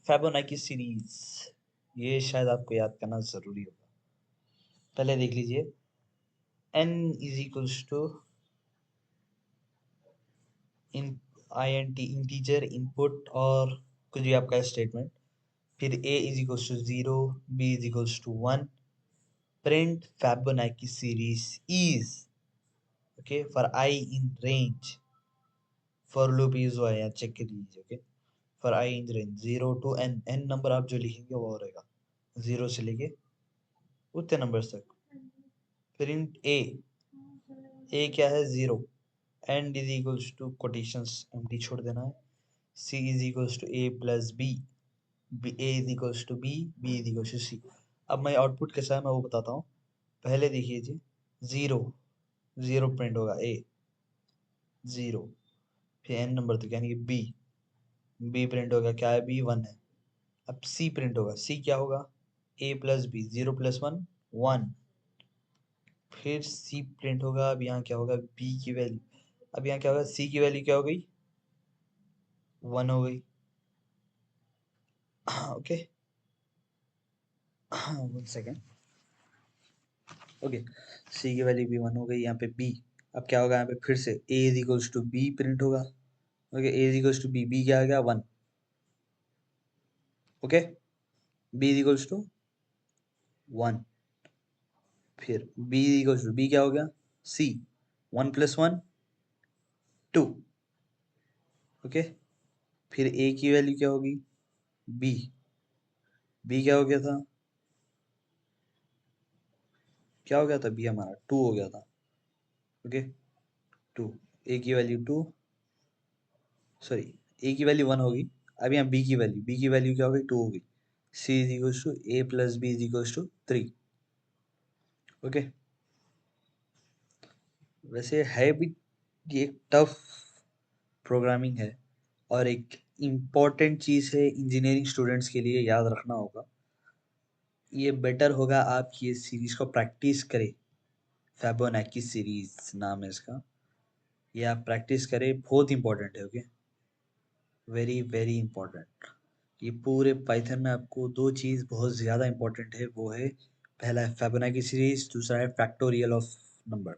Fibonacci series, ये शायद आपको याद करना जरूरी होगा। पहले देख लीजिए, n is equals to int integer input और कुछ भी आपका स्टेटमेंट, फिर a is equals to 0, b is equals to 1, print Fibonacci series is, okay, for I in range, for loop is हुआ है, यहाँ चेक कर लीजिए, okay. for I in range 0 to n, n number आप जो लिखेंगे वो रहेगा 0 से लेके उतने नंबर तक। प्रिंट a क्या है, 0, and is equals to quotations empty छोड़ देना है, c is equals to a plus b, a is equals to b, b is equals to c। अब मैं आउटपुट कैसा है मैं वो बताता हूँ। पहले देखिए जी, 0, 0 प्रिंट होगा a, 0, फिर n नंबर तक यानी कि b प्रिंट होगा, क्या है b, 1 है। अब c प्रिंट होगा, c क्या होगा, a प्लस b, 0 प्लस 1, 1, फिर c प्रिंट होगा। अब यहाँ क्या होगा, b की वैल्यू, अब यहाँ क्या होगा, c की वैल्यू क्या हो गई, 1 हो गई, ओके। 1 second, okay. c की वैल्यू भी 1 हो गई, यहाँ पे b, अब क्या होगा यहाँ पे फिर से a is equals to b print होगा, okay. a is equals to b, b क्या आ गया, 1, okay. b is equals to 1, फिर b is equals to, b क्या हो गया, c, 1 प्लस 1, 2, ओके। फिर a की वैल्यू क्या होगी, b, b क्या हो गया था, क्या हो गया था, b हमारा 2 हो गया था, ओके। 2, a की वैल्यू 2, सॉरी, a की वैल्यू 1 होगी। अब यहाँ b की वैल्यू क्या हो गई, 2 हो गई। c is equals to a plus b is equals to 3, okay. वैसे है भी, ये एक टफ प्रोग्रामिंग है और एक इम्पॉर्टेंट चीज़ है इंजीनियरिंग स्टूडेंट्स के लिए, याद रखना होगा। ये बेटर होगा आप ये सीरीज को प्रैक्टिस करें। फिबोनाची सीरीज नाम है इसका, ये आप प्रैक्टिस करें, बहुत इंपॉर्टेंट है, ओके, वेरी वेरी इंपॉर्टेंट। ये पूरे पाइथन में आपको दो चीज़ बहुत ज़्यादा इंपॉर्टेंट है, वो है पहला है फिबोनाची सीरीज, दूसरा है फैक्टोरियल ऑफ नंबर।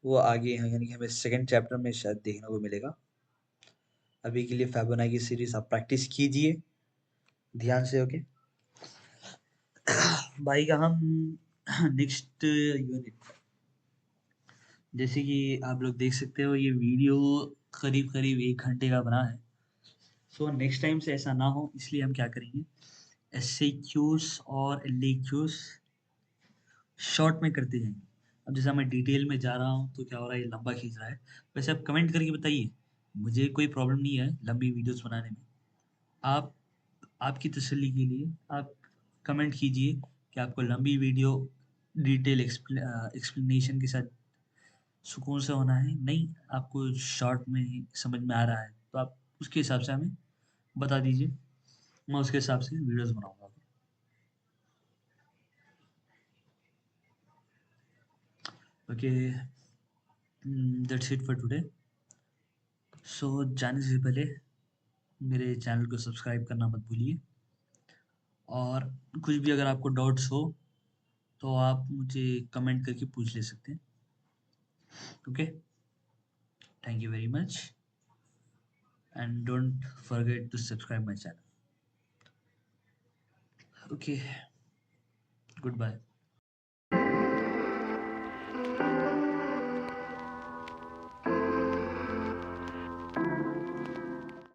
वो आगे है, यानी कि हमें सेकंड चैप्टर में शायद देखने को मिलेगा। अभी के लिए फिबोनाची सीरीज आप प्रैक्टिस कीजिए ध्यान से, ओके। भाई का हम नेक्स्ट यूनिट, जैसे कि आप लोग देख सकते हो ये वीडियो करीब करीब 1 घंटे का बना है। सो नेक्स्ट टाइम से ऐसा ना हो, इसलिए हम क्या करेंगे, एसएक्यूज और एलएक्यूज शॉर्ट में करते जाएंगे। अब जैसा मैं डिटेल में जा रहा हूँ तो क्या हो रहा है, ये लंबा खींच रहा है। वैसे आप कमेंट करके बताइए, मुझे कोई प्रॉब्लम नहीं है लंबी वीडियोस बनाने में। आप आपकी तसल्ली के लिए आप कमेंट कीजिए कि आपको लंबी वीडियो डिटेल एक्सप्लेनेशन के साथ सुकून से होना है, नहीं आपको शॉर्ट में समझ में आ रहा है, तो आप उसके हिसाब से हमें बता दीजिए, मैं उसके हिसाब से वीडियोस बनाऊंगा। Okay, that's it for today. So जाने से पहले मेरे चैनल को सब्सक्राइब करना मत भूलिए, और कुछ भी अगर आपको डाउट्स हो तो आप मुझे कमेंट करके पूछ ले सकते हैं। Okay, thank you very much, and don't forget to subscribe my channel. Okay, good bye.